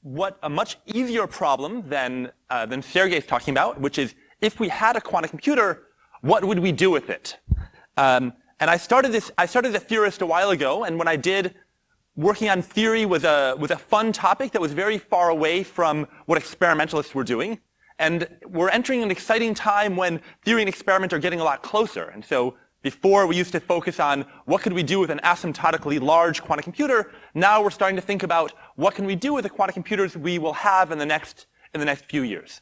what a much easier problem than Sergey's talking about, which is if we had a quantum computer, what would we do with it? And I started as a theorist a while ago, and when I did, working on theory was a fun topic that was very far away from what experimentalists were doing. And we're entering an exciting time when theory and experiment are getting a lot closer. And so before we used to focus on what could we do with an asymptotically large quantum computer. Now we're starting to think about what can we do with the quantum computers we will have in the next few years.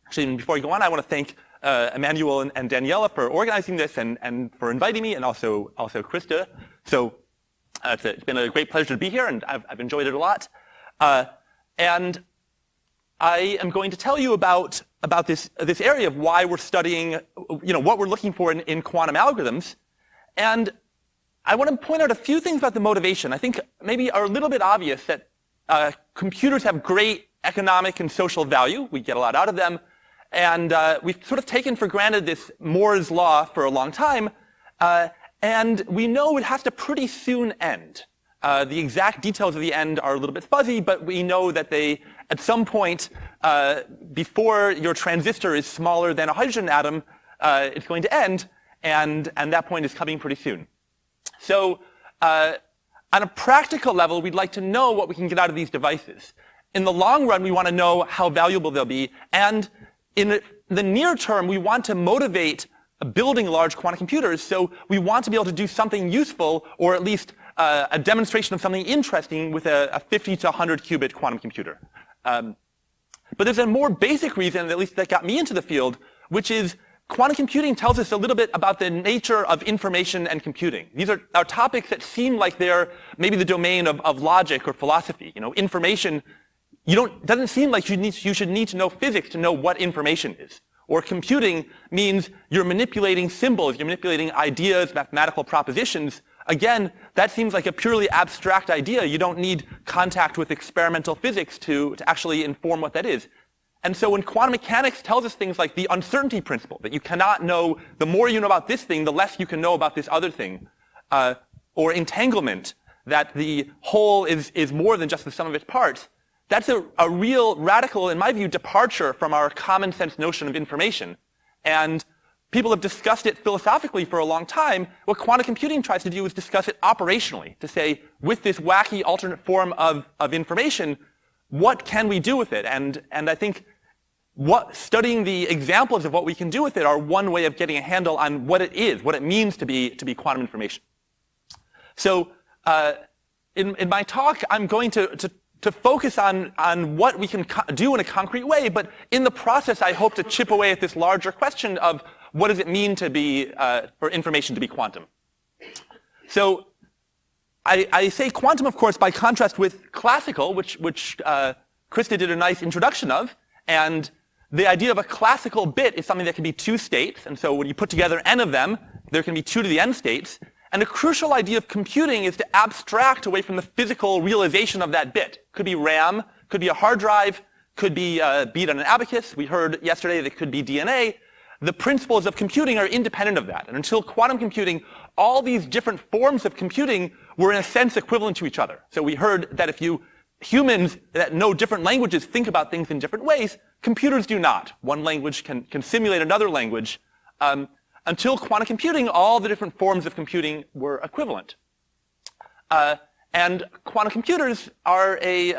Actually, before we go on, I want to thank Emmanuel and Daniela for organizing this and for inviting me, and also Krista. So it's been a great pleasure to be here, and I've enjoyed it a lot. And I am going to tell you about this area of why we're studying, what we're looking for in quantum algorithms. And I want to point out a few things about the motivation. I think maybe are a little bit obvious that computers have great economic and social value. We get a lot out of them. And we've sort of taken for granted this Moore's law for a long time. And we know it has to pretty soon end. The exact details of the end are a little bit fuzzy, but we know that they, at some point, before your transistor is smaller than a hydrogen atom, it's going to end, and that point is coming pretty soon. So, on a practical level, we'd like to know what we can get out of these devices. In the long run, we want to know how valuable they'll be, and in the near term, we want to motivate building large quantum computers, so we want to be able to do something useful, or at least a demonstration of something interesting with a 50 to 100 qubit quantum computer. But there's a more basic reason, at least that got me into the field, which is quantum computing tells us a little bit about the nature of information and computing. These are topics that seem like they're maybe the domain of logic or philosophy. Information, doesn't seem like you should need to know physics to know what information is. Or computing means you're manipulating symbols, you're manipulating ideas, mathematical propositions. Again, that seems like a purely abstract idea. You don't need contact with experimental physics to actually inform what that is. And so when quantum mechanics tells us things like the uncertainty principle, that you cannot know, the more you know about this thing, the less you can know about this other thing, or entanglement, that the whole is more than just the sum of its parts, that's a real radical, in my view, departure from our common sense notion of information. And people have discussed it philosophically for a long time. What quantum computing tries to do is discuss it operationally, to say, with this wacky alternate form of information, what can we do with it? And I think studying the examples of what we can do with it are one way of getting a handle on what it is, what it means to be quantum information. So in my talk, I'm going to focus on what we can do in a concrete way, but in the process, I hope to chip away at this larger question of what does it mean to be for information to be quantum. So I say quantum, of course, by contrast with classical, which Krista did a nice introduction of, and the idea of a classical bit is something that can be two states, and so when you put together n of them, there can be 2 to the n states. And a crucial idea of computing is to abstract away from the physical realization of that bit. Could be RAM, could be a hard drive, could be a bead on an abacus. We heard yesterday that could be DNA. The principles of computing are independent of that. And until quantum computing, all these different forms of computing were in a sense equivalent to each other. So we heard that if humans that know different languages think about things in different ways, computers do not. One language can simulate another language. Until quantum computing, all the different forms of computing were equivalent. And quantum computers are a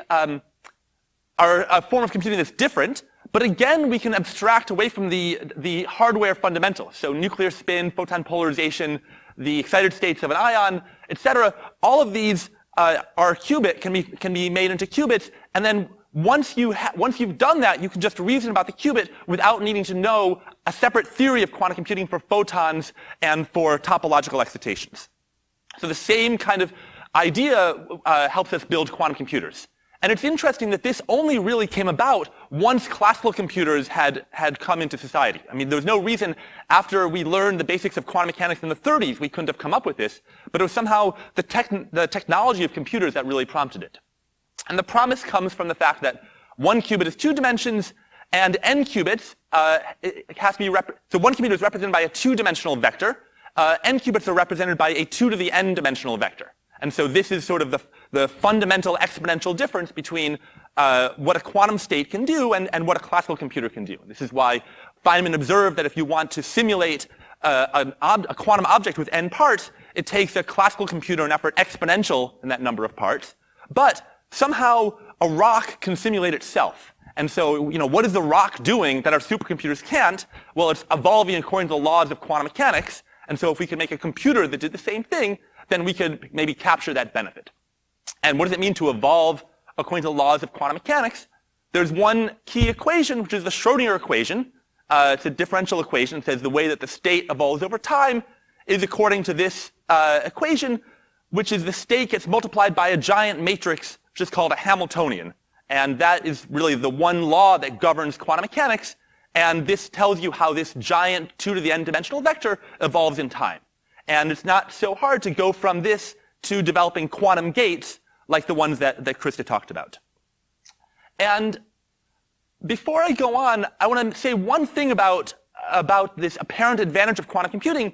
form of computing that's different, but again, we can abstract away from the hardware fundamentals. So nuclear spin, photon polarization, the excited states of an ion, etc. All of these are can be made into qubits, and then once you've done that, you can just reason about the qubit without needing to know a separate theory of quantum computing for photons and for topological excitations. So the same kind of idea helps us build quantum computers. And it's interesting that this only really came about once classical computers had come into society. I mean, there was no reason after we learned the basics of quantum mechanics in the 30s, we couldn't have come up with this. But it was somehow the technology of computers that really prompted it. And the promise comes from the fact that one qubit is 2 dimensions, and n qubits, it has to be so one qubit is represented by a 2-dimensional vector. N qubits are represented by a 2 to the n dimensional vector. And so this is sort of the fundamental exponential difference between what a quantum state can do and what a classical computer can do. This is why Feynman observed that if you want to simulate a quantum object with n parts, it takes a classical computer an effort exponential in that number of parts. But somehow a rock can simulate itself. And so, what is the rock doing that our supercomputers can't? Well, it's evolving according to the laws of quantum mechanics. And so if we could make a computer that did the same thing, then we could maybe capture that benefit. And what does it mean to evolve according to the laws of quantum mechanics? There's one key equation, which is the Schrodinger equation. It's a differential equation. It says the way that the state evolves over time is according to this equation, which is the state gets multiplied by a giant matrix, which is called a Hamiltonian. And that is really the one law that governs quantum mechanics. And this tells you how this giant 2 to the n dimensional vector evolves in time. And it's not so hard to go from this to developing quantum gates like the ones that Krista talked about. And before I go on, I want to say one thing about this apparent advantage of quantum computing.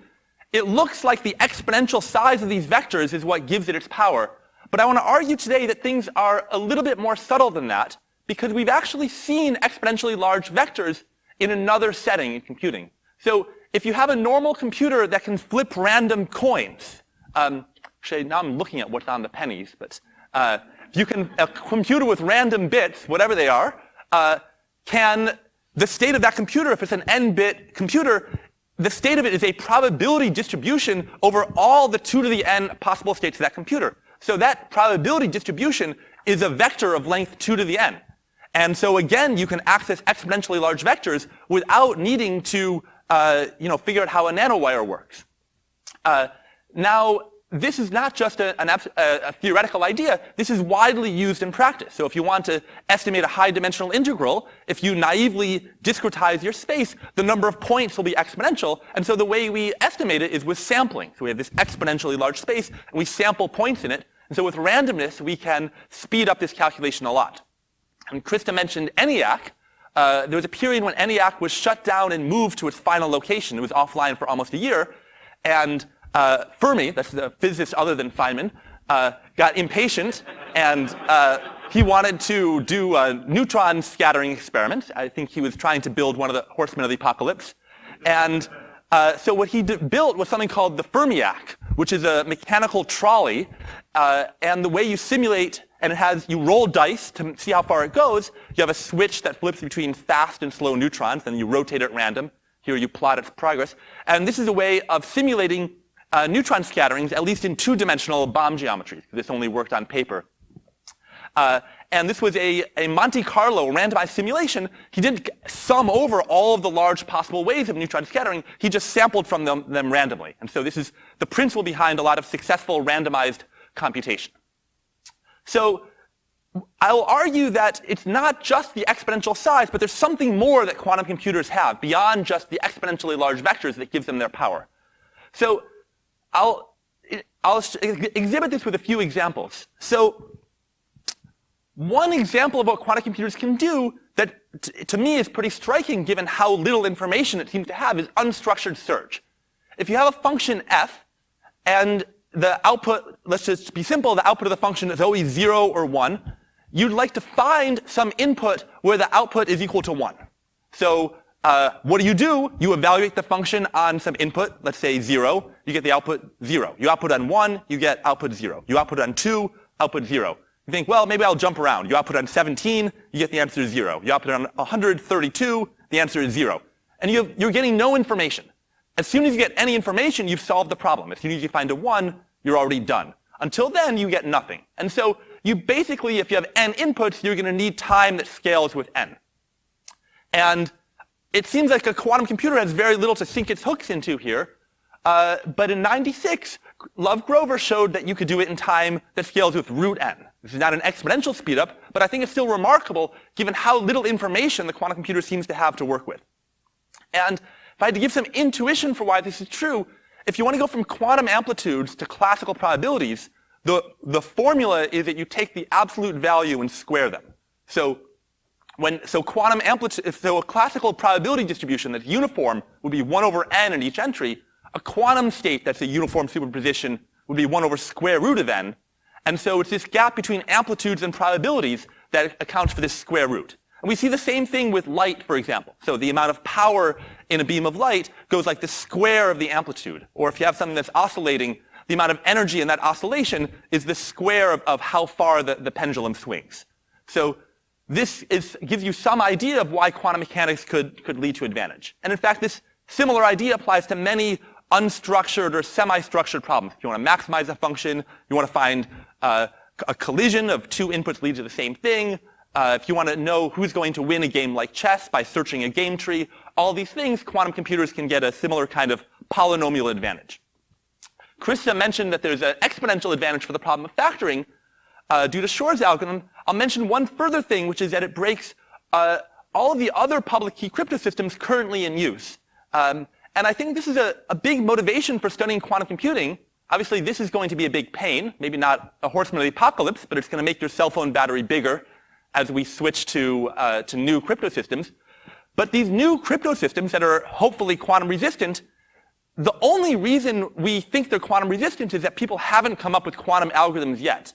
It looks like the exponential size of these vectors is what gives it its power. But I want to argue today that things are a little bit more subtle than that, because we've actually seen exponentially large vectors in another setting in computing. So if you have a normal computer that can flip random coins, actually now I'm looking at what's on the pennies, but if you can, a computer with random bits, whatever they are, the state of that computer, if it's an n-bit computer, the state of it is a probability distribution over all the 2 to the n possible states of that computer. So that probability distribution is a vector of length 2 to the n. And so again, you can access exponentially large vectors without needing to figure out how a nanowire works. Now, this is not just a theoretical idea. This is widely used in practice. So if you want to estimate a high-dimensional integral, if you naively discretize your space, the number of points will be exponential. And so the way we estimate it is with sampling. So we have this exponentially large space, and we sample points in it. And so with randomness, we can speed up this calculation a lot. And Krista mentioned ENIAC. There was a period when ENIAC was shut down and moved to its final location. It was offline for almost a year. And Fermi, that's the physicist other than Feynman, got impatient, and he wanted to do a neutron scattering experiment. I think he was trying to build one of the horsemen of the apocalypse. And so what he built was something called the Fermiac, which is a mechanical trolley. And the way you simulate, and you roll dice to see how far it goes. You have a switch that flips between fast and slow neutrons, and you rotate it at random. Here you plot its progress. And this is a way of simulating neutron scatterings, at least in 2-dimensional bomb geometries. This only worked on paper. And this was a Monte Carlo randomized simulation. He didn't sum over all of the large possible ways of neutron scattering. He just sampled from them randomly. And so this is the principle behind a lot of successful randomized computation. So I'll argue that it's not just the exponential size, but there's something more that quantum computers have beyond just the exponentially large vectors that gives them their power. So I'll exhibit this with a few examples. So one example of what quantum computers can do that to me is pretty striking given how little information it seems to have is unstructured search. If you have a function f and the output, let's just be simple, the output of the function is always 0 or 1, you'd like to find some input where the output is equal to 1. So what do? You evaluate the function on some input, let's say 0, you get the output 0. You output on 1, you get output 0. You output on 2, output 0. You think, well, maybe I'll jump around. You output on 17, you get the answer 0. You output on 132, the answer is 0. And you're getting no information. As soon as you get any information, you've solved the problem. As soon as you find a 1, you're already done. Until then, you get nothing. And so you basically, if you have n inputs, you're going to need time that scales with n. And it seems like a quantum computer has very little to sink its hooks into here. But in '96, Love Grover showed that you could do it in time that scales with root n. This is not an exponential speedup, but I think it's still remarkable given how little information the quantum computer seems to have to work with. And if I had to give some intuition for why this is true, if you want to go from quantum amplitudes to classical probabilities, the formula is that you take the absolute value and square them. So quantum amplitude, so a classical probability distribution that's uniform would be 1 over n in each entry. A quantum state that's a uniform superposition would be 1 over square root of n. And so it's this gap between amplitudes and probabilities that accounts for this square root. And we see the same thing with light, for example. So the amount of power in a beam of light goes like the square of the amplitude. Or if you have something that's oscillating, the amount of energy in that oscillation is the square of how far the pendulum swings. So this gives you some idea of why quantum mechanics could lead to advantage. And in fact, this similar idea applies to many unstructured or semi-structured problems. If you want to maximize a function, you want to find a collision of two inputs leads to the same thing. If you want to know who's going to win a game like chess by searching a game tree, all these things, quantum computers can get a similar kind of polynomial advantage. Krista mentioned that there's an exponential advantage for the problem of factoring due to Shor's algorithm. I'll mention one further thing, which is that it breaks all of the other public key crypto systems currently in use. And I think this is a big motivation for studying quantum computing. Obviously, this is going to be a big pain, maybe not a horseman of the apocalypse, but it's going to make your cell phone battery bigger as we switch to new crypto systems. But these new crypto systems that are hopefully quantum resistant, the only reason we think they're quantum resistant is that people haven't come up with quantum algorithms yet.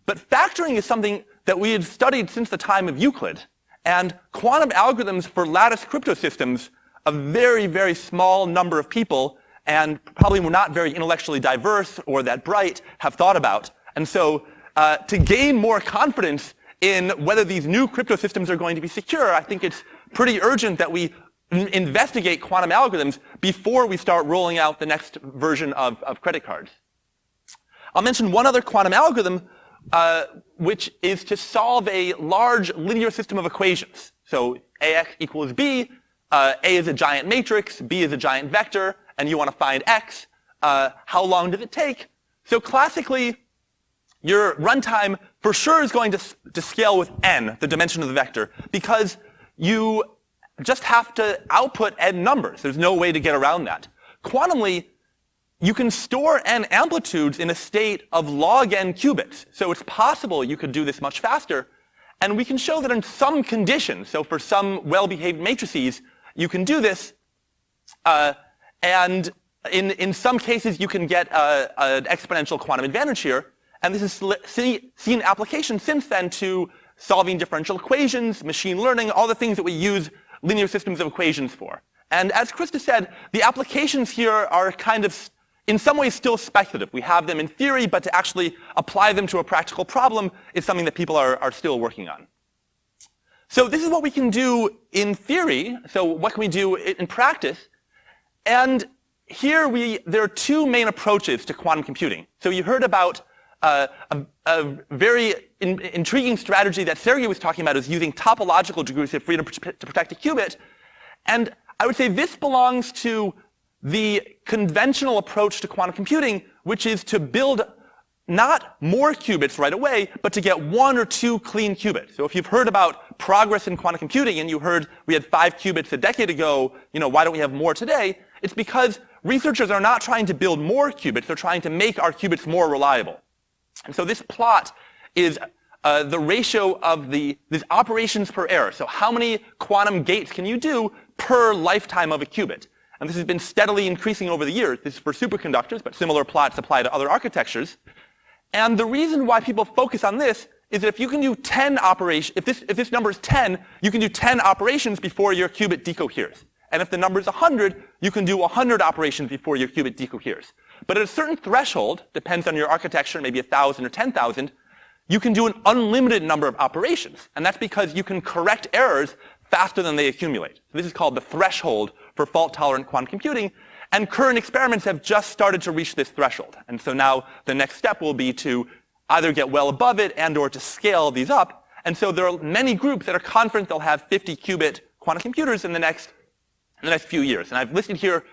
But factoring is something that we had studied since the time of Euclid. And quantum algorithms for lattice crypto systems, a very, very small number of people, and probably were not very intellectually diverse or that bright, have thought about. And so to gain more confidence in whether these new crypto systems are going to be secure, I think it's pretty urgent that we investigate quantum algorithms before we start rolling out the next version of credit cards. I'll mention one other quantum algorithm, which is to solve a large linear system of equations. So AX equals B, A is a giant matrix, B is a giant vector, and you want to find X. How long does it take? So classically, your runtime for sure is going to scale with n, the dimension of the vector, because you just have to output n numbers. There's no way to get around that. Quantumly, you can store n amplitudes in a state of log n qubits. So it's possible you could do this much faster. And we can show that in some conditions, so for some well-behaved matrices, you can do this. And in some cases, you can get an exponential quantum advantage here. And this has seen application since then to solving differential equations, machine learning, all the things that we use linear systems of equations for. And as Krista said, the applications here are kind of, in some ways, still speculative. We have them in theory, but to actually apply them to a practical problem is something that people are still working on. So this is what we can do in theory. So what can we do in practice? And here there are two main approaches to quantum computing. So you heard about a very intriguing strategy that Sergey was talking about is using topological degrees of freedom to protect a qubit. And I would say this belongs to the conventional approach to quantum computing, which is to build not more qubits right away, but to get 1 or 2 clean qubits. So if you've heard about progress in quantum computing and you heard we had 5 qubits a decade ago, why don't we have more today? It's because researchers are not trying to build more qubits, they're trying to make our qubits more reliable. And so this plot is the ratio of these operations per error. So how many quantum gates can you do per lifetime of a qubit? And this has been steadily increasing over the years. This is for superconductors, but similar plots apply to other architectures. And the reason why people focus on this is that if you can do 10 operations, if this number is 10, you can do 10 operations before your qubit decoheres. And if the number is 100, you can do 100 operations before your qubit decoheres. But at a certain threshold, depends on your architecture, maybe 1,000 or 10,000, you can do an unlimited number of operations. And that's because you can correct errors faster than they accumulate. So this is called the threshold for fault-tolerant quantum computing. And current experiments have just started to reach this threshold. And so now the next step will be to either get well above it and or to scale these up. And so there are many groups that are confident they'll have 50-qubit quantum computers in the next few years. And I've listed here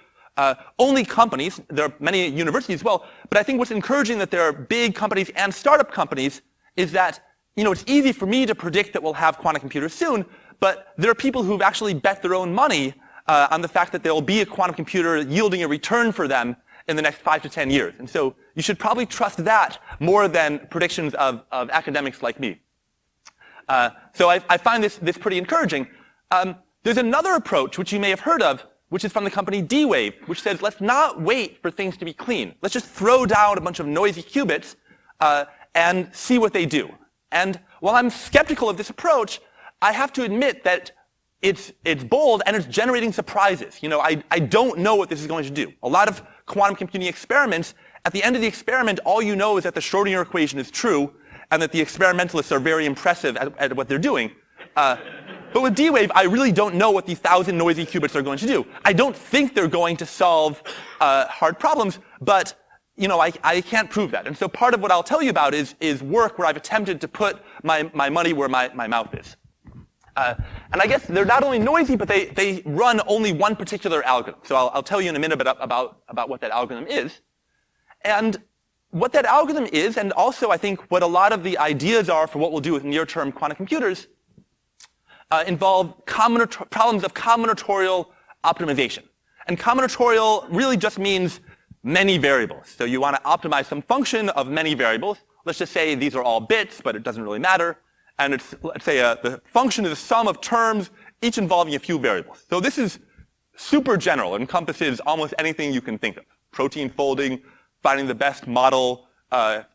only companies. There are many universities as well. But I think what's encouraging that there are big companies and startup companies is that, it's easy for me to predict that we'll have quantum computers soon. But there are people who've actually bet their own money on the fact that there will be a quantum computer yielding a return for them in the next 5 to 10 years. And so you should probably trust that more than predictions of academics like me. So I find this pretty encouraging. There's another approach, which you may have heard of, which is from the company D-Wave, which says, let's not wait for things to be clean. Let's just throw down a bunch of noisy qubits and see what they do. And while I'm skeptical of this approach, I have to admit that it's bold and it's generating surprises. You know, I don't know what this is going to do. A lot of quantum computing experiments, at the end of the experiment, all you know is that the Schrodinger equation is true and that the experimentalists are very impressive at what they're doing. But with D-Wave, I really don't know what these 1,000 noisy qubits are going to do. I don't think they're going to solve hard problems, but you know, I can't prove that. And so part of what I'll tell you about is work where I've attempted to put my money where my mouth is. And I guess they're not only noisy, but they run only one particular algorithm. So I'll tell you in a minute about what that algorithm is. And what that algorithm is, and also I think what a lot of the ideas are for what we'll do with near-term quantum computers, involve problems of combinatorial optimization. And combinatorial really just means many variables. So you want to optimize some function of many variables. Let's just say these are all bits, but it doesn't really matter. And it's, let's say the function is a sum of terms, each involving a few variables. So this is super general. It encompasses almost anything you can think of. Protein folding, finding the best model,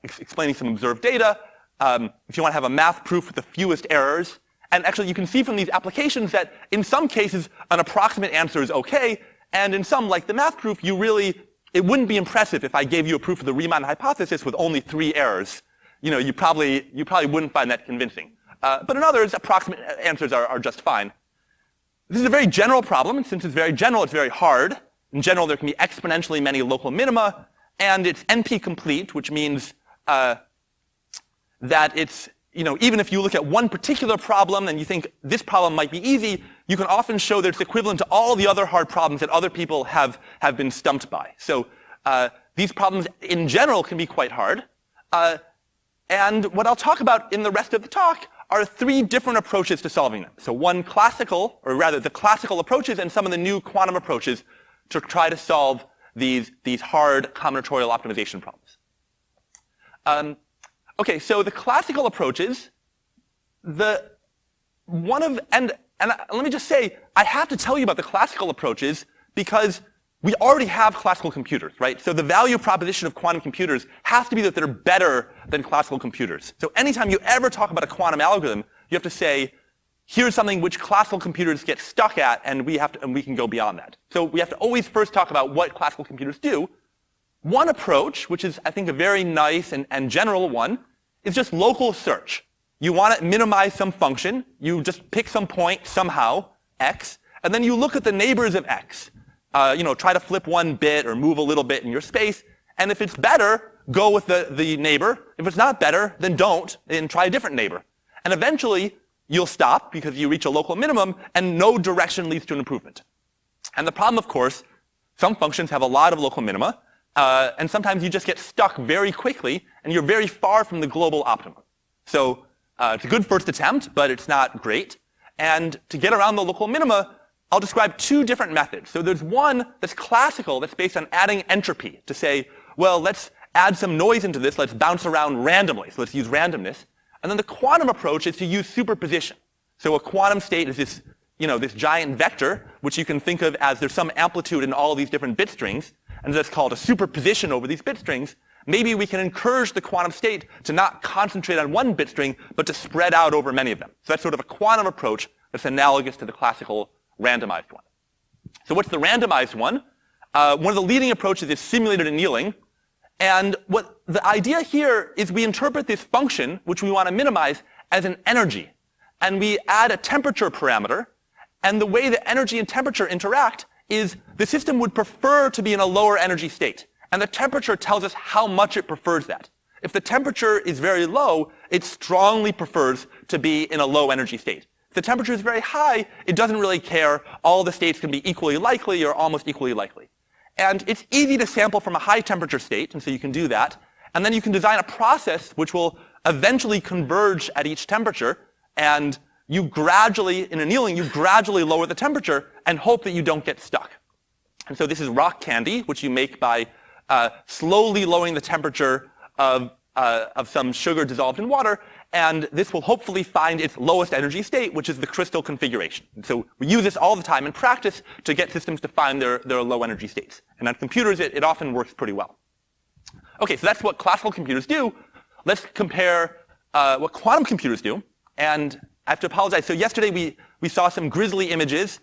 explaining some observed data. If you want to have a math proof with the fewest errors. And actually, you can see from these applications that in some cases, an approximate answer is okay. And in some, like the math proof, it wouldn't be impressive if I gave you a proof of the Riemann hypothesis with only 3 errors. You know, you probably wouldn't find that convincing. But in others, approximate answers are just fine. This is a very general problem, and since it's very general, it's very hard. In general, there can be exponentially many local minima, and it's NP-complete, which means that it's, you know, even if you look at one particular problem and you think this problem might be easy, you can often show that it's equivalent to all the other hard problems that other people have been stumped by. So these problems in general can be quite hard. And what I'll talk about in the rest of the talk are 3 different approaches to solving them. So one classical, or rather the classical approaches and some of the new quantum approaches to try to solve these hard combinatorial optimization problems. Okay, so the classical approaches, and let me just say, I have to tell you about the classical approaches because we already have classical computers, right? So the value proposition of quantum computers has to be that they're better than classical computers. So anytime you ever talk about a quantum algorithm, you have to say, here's something which classical computers get stuck at, and we can go beyond that. So we have to always first talk about what classical computers do. One approach, which is, I think, a very nice and general one, is just local search. You want to minimize some function. You just pick some point somehow, x, and then you look at the neighbors of x. You know, try to flip one bit or move a little bit in your space. And if it's better, go with the neighbor. If it's not better, then don't, and try a different neighbor. And eventually, you'll stop because you reach a local minimum, and no direction leads to an improvement. And the problem, of course, some functions have a lot of local minima, and sometimes you just get stuck very quickly, and you're very far from the global optimum. So it's a good first attempt, but it's not great. And to get around the local minima, I'll describe 2 different methods. So there's one that's classical, that's based on adding entropy, to say, well, let's add some noise into this, let's bounce around randomly, so let's use randomness. And then the quantum approach is to use superposition. So a quantum state is this, you know, this giant vector, which you can think of as there's some amplitude in all these different bit strings, and that's called a superposition over these bit strings. Maybe we can encourage the quantum state to not concentrate on one bit string, but to spread out over many of them. So that's sort of a quantum approach that's analogous to the classical randomized one. So what's the randomized one? One of the leading approaches is simulated annealing. And what the idea here is we interpret this function, which we want to minimize, as an energy. And we add a temperature parameter. And the way the energy and temperature interact is the system would prefer to be in a lower energy state. And the temperature tells us how much it prefers that. If the temperature is very low, it strongly prefers to be in a low energy state. If the temperature is very high, it doesn't really care. All the states can be equally likely or almost equally likely. And it's easy to sample from a high temperature state, and so you can do that. And then you can design a process which will eventually converge at each temperature, and you gradually, in annealing, you gradually lower the temperature and hope that you don't get stuck. And so this is rock candy, which you make by slowly lowering the temperature of some sugar dissolved in water. and this will hopefully find its lowest energy state, which is the crystal configuration. And so we use this all the time in practice to get systems to find their low energy states. And on computers, it often works pretty well. Okay, so that's what classical computers do. Let's compare what quantum computers do. And I have to apologize. So yesterday we saw some grisly images,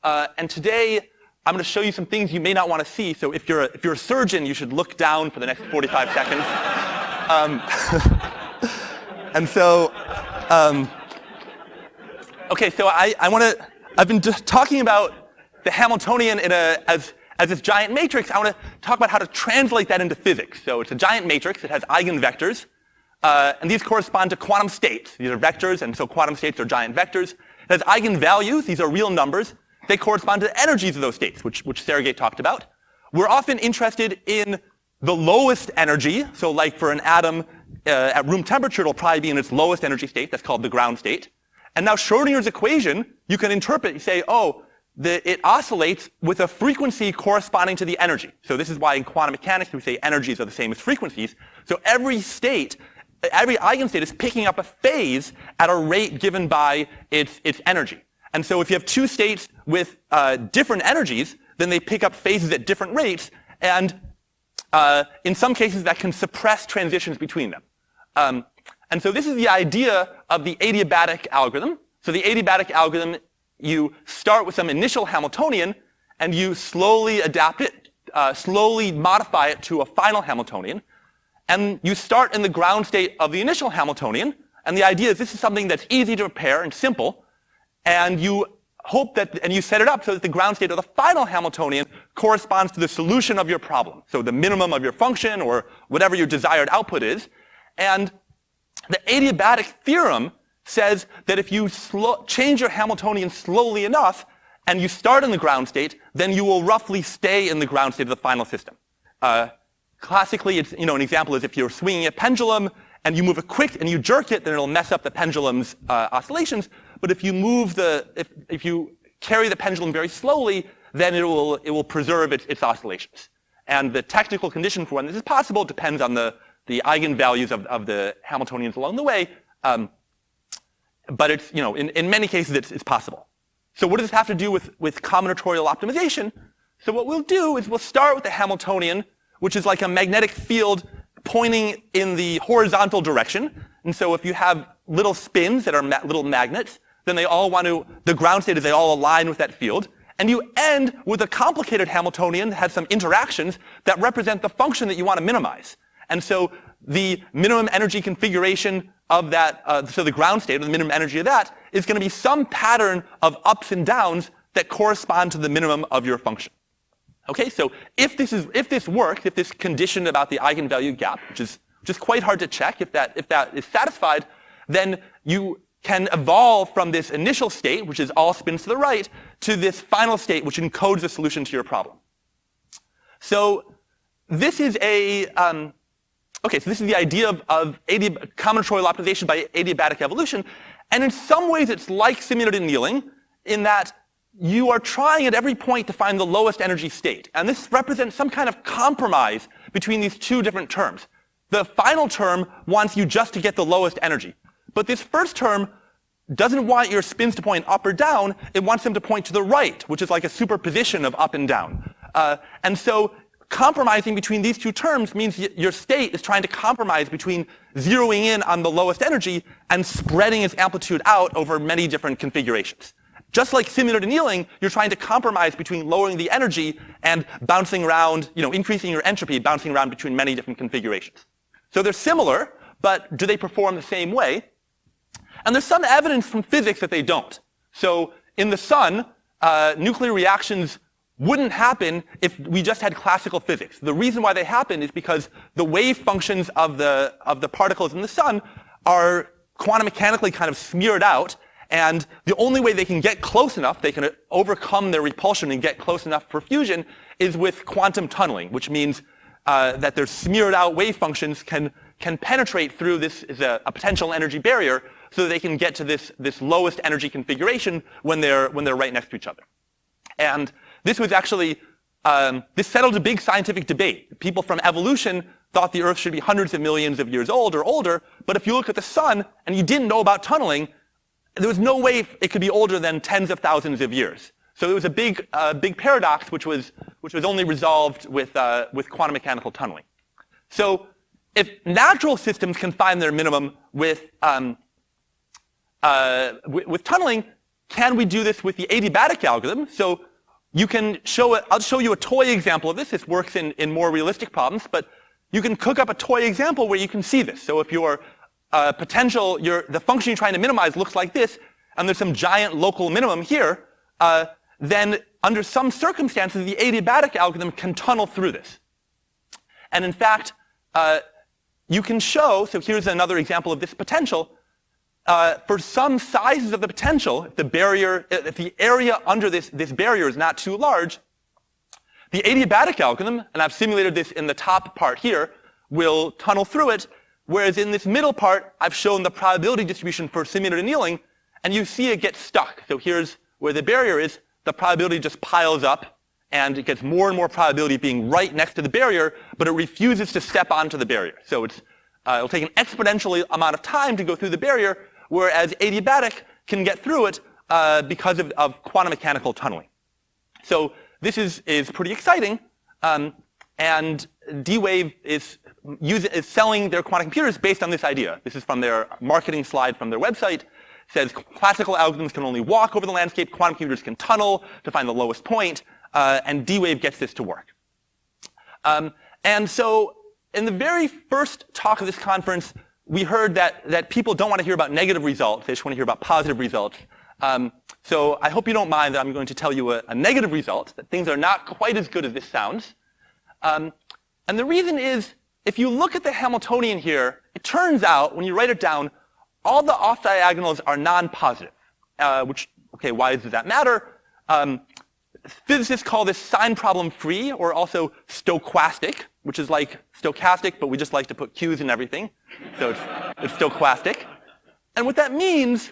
and today I'm going to show you some things you may not want to see. So if you're a surgeon, you should look down for the next 45 seconds. And so, okay, so I've been just talking about the Hamiltonian as this giant matrix. I want to talk about how to translate that into physics. So it's a giant matrix. It has eigenvectors. And these correspond to quantum states. These are vectors, and so quantum states are giant vectors. It has eigenvalues. These are real numbers. They correspond to the energies of those states, which Sergei talked about. We're often interested in the lowest energy. So like for an atom at room temperature, it'll probably be in its lowest energy state. That's called the ground state. And now Schrodinger's equation, you can interpret, you say, oh, it oscillates with a frequency corresponding to the energy. So this is why in quantum mechanics we say energies are the same as frequencies. So every eigenstate is picking up a phase at a rate given by its energy. And so if you have two states with different energies, then they pick up phases at different rates, and in some cases that can suppress transitions between them. And so this is the idea of the adiabatic algorithm. So the adiabatic algorithm, you start with some initial Hamiltonian, and you slowly adapt it, slowly modify it to a final Hamiltonian. And you start in the ground state of the initial Hamiltonian, and the idea is this is something that's easy to prepare and simple, and you hope that, and you set it up so that the ground state of the final Hamiltonian corresponds to the solution of your problem, so the minimum of your function or whatever your desired output is. And the adiabatic theorem says that if you change your Hamiltonian slowly enough, and you start in the ground state, then you will roughly stay in the ground state of the final system. Classically, it's, an example is if you're swinging a pendulum and you move it quick and you jerk it, then it'll mess up the pendulum's oscillations. But if you if you carry the pendulum very slowly, then it will preserve its oscillations. And the technical condition for when this is possible depends on the eigenvalues of the Hamiltonians along the way. But it's, in many cases it's possible. So what does this have to do with combinatorial optimization? So what we'll do is we'll start with the Hamiltonian, which is like a magnetic field pointing in the horizontal direction. And so if you have little spins that are little magnets, then the ground state is they all align with that field. And you end with a complicated Hamiltonian that has some interactions that represent the function that you want to minimize. And so the minimum energy configuration of that, so the ground state, or the minimum energy of that, is going to be some pattern of ups and downs that correspond to the minimum of your function. Okay, so if this works, if this condition about the eigenvalue gap, which is quite hard to check, if that is satisfied, then you can evolve from this initial state, which is all spins to the right, to this final state, which encodes a solution to your problem. So this is so this is the idea of combinatorial optimization by adiabatic evolution, and in some ways it's like simulated annealing in that you are trying at every point to find the lowest energy state. And this represents some kind of compromise between these two different terms. The final term wants you just to get the lowest energy. But this first term doesn't want your spins to point up or down. It wants them to point to the right, which is like a superposition of up and down. And so compromising between these two terms means your state is trying to compromise between zeroing in on the lowest energy and spreading its amplitude out over many different configurations. Just like simulated annealing, you're trying to compromise between lowering the energy and bouncing around, increasing your entropy, bouncing around between many different configurations. So they're similar, but do they perform the same way? And there's some evidence from physics that they don't. So in the sun, nuclear reactions wouldn't happen if we just had classical physics. The reason why they happen is because the wave functions of the particles in the sun are quantum mechanically kind of smeared out. And the only way they can get close enough, they can overcome their repulsion and get close enough for fusion, is with quantum tunneling, which means that their smeared out wave functions can penetrate through this is a potential energy barrier, so that they can get to this lowest energy configuration when they're right next to each other. And this was actually this settled a big scientific debate. People from evolution thought the Earth should be hundreds of millions of years old or older, but if you look at the sun and you didn't know about tunneling, there was no way it could be older than tens of thousands of years. So there was a big paradox which was only resolved with quantum mechanical tunneling. So if natural systems can find their minimum with tunneling, can we do this with the adiabatic algorithm? So you can I'll show you a toy example of this. This works in more realistic problems, but you can cook up a toy example where you can see this. So if your the function you're trying to minimize looks like this, and there's some giant local minimum here, then under some circumstances, the adiabatic algorithm can tunnel through this. And in fact, you can show, so here's another example of this potential. For some sizes of the potential, if the area under this barrier is not too large, the adiabatic algorithm, and I've simulated this in the top part here, will tunnel through it, whereas in this middle part, I've shown the probability distribution for simulated annealing, and you see it gets stuck. So here's where the barrier is. The probability just piles up, and it gets more and more probability of being right next to the barrier, but it refuses to step onto the barrier. So it'll take an exponential amount of time to go through the barrier, whereas adiabatic can get through it because of quantum mechanical tunneling. So this is pretty exciting, and D-Wave is selling their quantum computers based on this idea. This is from their marketing slide from their website. It says classical algorithms can only walk over the landscape, quantum computers can tunnel to find the lowest point, and D-Wave gets this to work. And so in the very first talk of this conference, we heard that people don't want to hear about negative results. They just want to hear about positive results. So I hope you don't mind that I'm going to tell you a negative result, that things are not quite as good as this sounds. And the reason is, if you look at the Hamiltonian here, it turns out, when you write it down, all the off-diagonals are non-positive. Okay, why does that matter? Physicists call this sign problem free, or also stoquastic, which is like stochastic, but we just like to put Q's in everything. So it's stochastic. And what that means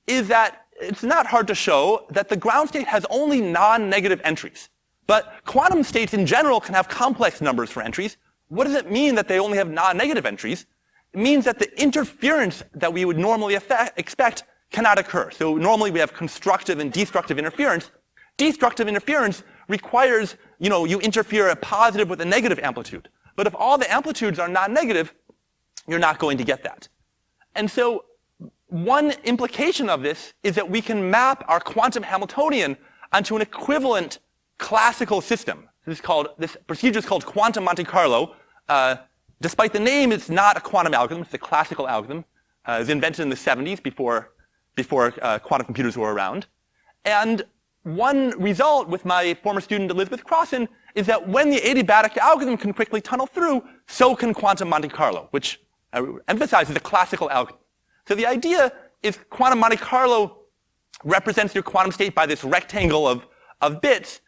is that it's not hard to show that the ground state has only non-negative entries. But quantum states in general can have complex numbers for entries. What does it mean that they only have non-negative entries? It means that the interference that we would normally expect cannot occur. So normally we have constructive and destructive interference. Destructive interference requires, you interfere a positive with a negative amplitude. But if all the amplitudes are non-negative, you're not going to get that. And so one implication of this is that we can map our quantum Hamiltonian onto an equivalent classical system. This procedure is called quantum Monte Carlo. Despite the name, it's not a quantum algorithm. It's a classical algorithm. It was invented in the 70s before quantum computers were around. And one result with my former student Elizabeth Crossan is that when the adiabatic algorithm can quickly tunnel through, so can quantum Monte Carlo, which emphasizes a classical algorithm. So the idea is quantum Monte Carlo represents your quantum state by this rectangle of bits.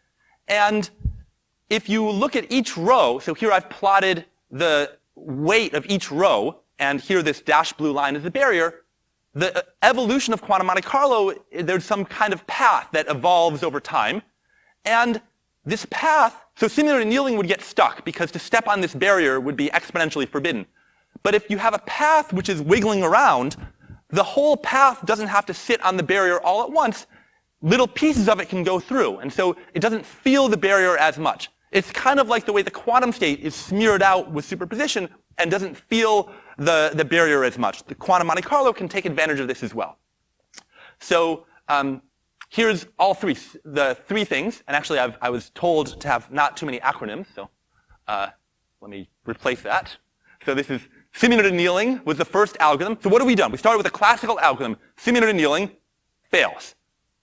And if you look at each row, so here I've plotted the weight of each row, and here this dashed blue line is the barrier. The evolution of quantum Monte Carlo, there's some kind of path that evolves over time. And this path, so simulated annealing would get stuck because to step on this barrier would be exponentially forbidden. But if you have a path which is wiggling around, the whole path doesn't have to sit on the barrier all at once. Little pieces of it can go through. And so it doesn't feel the barrier as much. It's kind of like the way the quantum state is smeared out with superposition and doesn't feel the barrier as much. The quantum Monte Carlo can take advantage of this as well. So here's the three things. And actually, I was told to have not too many acronyms. So let me replace that. So this is simulated annealing was the first algorithm. So what have we done? We started with a classical algorithm. Simulated annealing fails.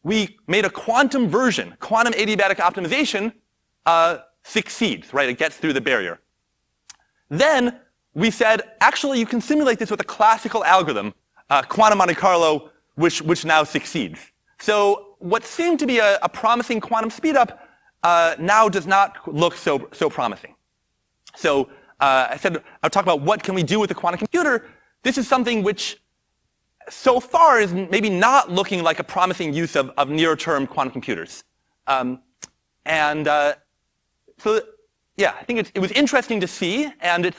We made a quantum version. Quantum adiabatic optimization succeeds, right? It gets through the barrier. Then we said, actually, you can simulate this with a classical algorithm, quantum Monte Carlo, which now succeeds. So what seemed to be a promising quantum speedup now does not look so promising. So I said I'll talk about what can we do with a quantum computer. This is something which so far is maybe not looking like a promising use of near-term quantum computers. So yeah, I think it was interesting to see, and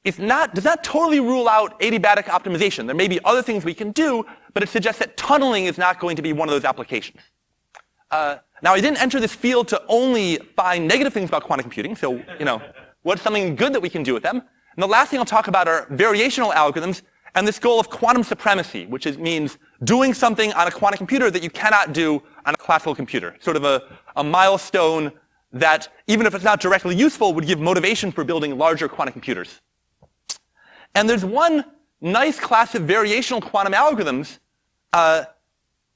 does not totally rule out adiabatic optimization. There may be other things we can do, but it suggests that tunneling is not going to be one of those applications. Now, I didn't enter this field to only find negative things about quantum computing. So, what's something good that we can do with them? And the last thing I'll talk about are variational algorithms and this goal of quantum supremacy, which means doing something on a quantum computer that you cannot do on a classical computer. Sort of a milestone that, even if it's not directly useful, would give motivation for building larger quantum computers. And there's one nice class of variational quantum algorithms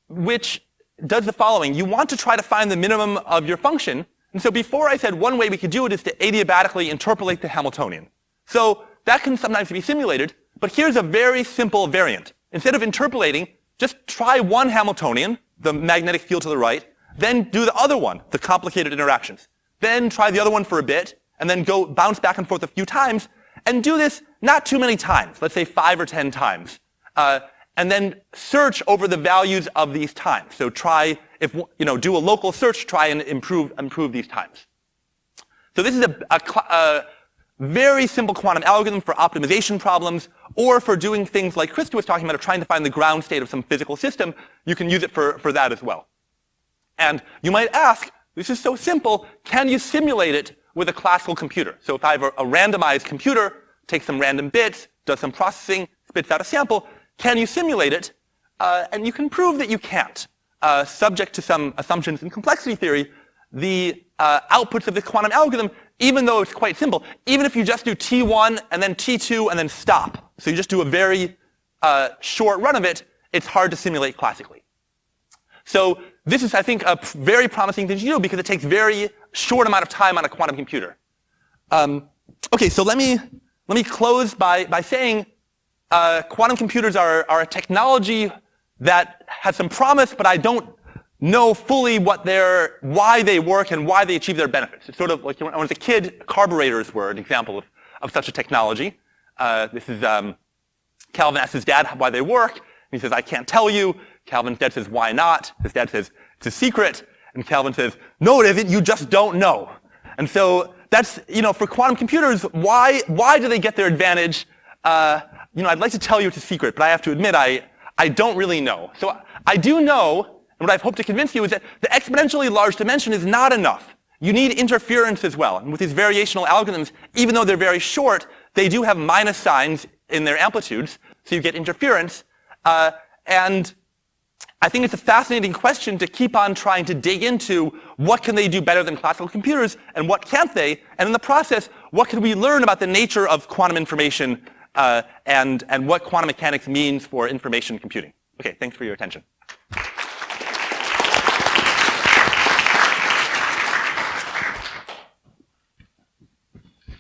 which does the following. You want to try to find the minimum of your function. And so before I said one way we could do it is to adiabatically interpolate the Hamiltonian. So that can sometimes be simulated. But here's a very simple variant. Instead of interpolating, just try one Hamiltonian, the magnetic field to the right, then do the other one, the complicated interactions. Then try the other one for a bit, and then go bounce back and forth a few times, and do this not too many times, let's say 5 or 10 times. And then search over the values of these times. So try, do a local search, try and improve these times. So this is a very simple quantum algorithm for optimization problems, or for doing things like Krista was talking about, of trying to find the ground state of some physical system. You can use it for that as well. And you might ask, this is so simple, can you simulate it with a classical computer? So if I have a randomized computer, takes some random bits, does some processing, spits out a sample, can you simulate it? And you can prove that you can't. Subject to some assumptions in complexity theory, the outputs of this quantum algorithm, even though it's quite simple, even if you just do T1 and then T2 and then stop, so you just do a very short run of it, it's hard to simulate classically. So this is, I think, a very promising thing to do because it takes very short amount of time on a quantum computer. Okay, so let me close by saying quantum computers are a technology that has some promise, but I don't know fully why they work and why they achieve their benefits. It's sort of like when I was a kid, carburetors were an example of such a technology. This is Calvin asks his dad why they work, and he says, I can't tell you. Calvin's dad says, why not? His dad says, it's a secret. And Calvin says, no, it isn't, you just don't know. And so that's, for quantum computers, why do they get their advantage? I'd like to tell you it's a secret, but I have to admit I don't really know. So I do know, and what I've hoped to convince you is that the exponentially large dimension is not enough. You need interference as well. And with these variational algorithms, even though they're very short, they do have minus signs in their amplitudes, so you get interference. And I think it's a fascinating question to keep on trying to dig into what can they do better than classical computers and what can't they, and in the process, what can we learn about the nature of quantum information and what quantum mechanics means for information computing. Okay, thanks for your attention.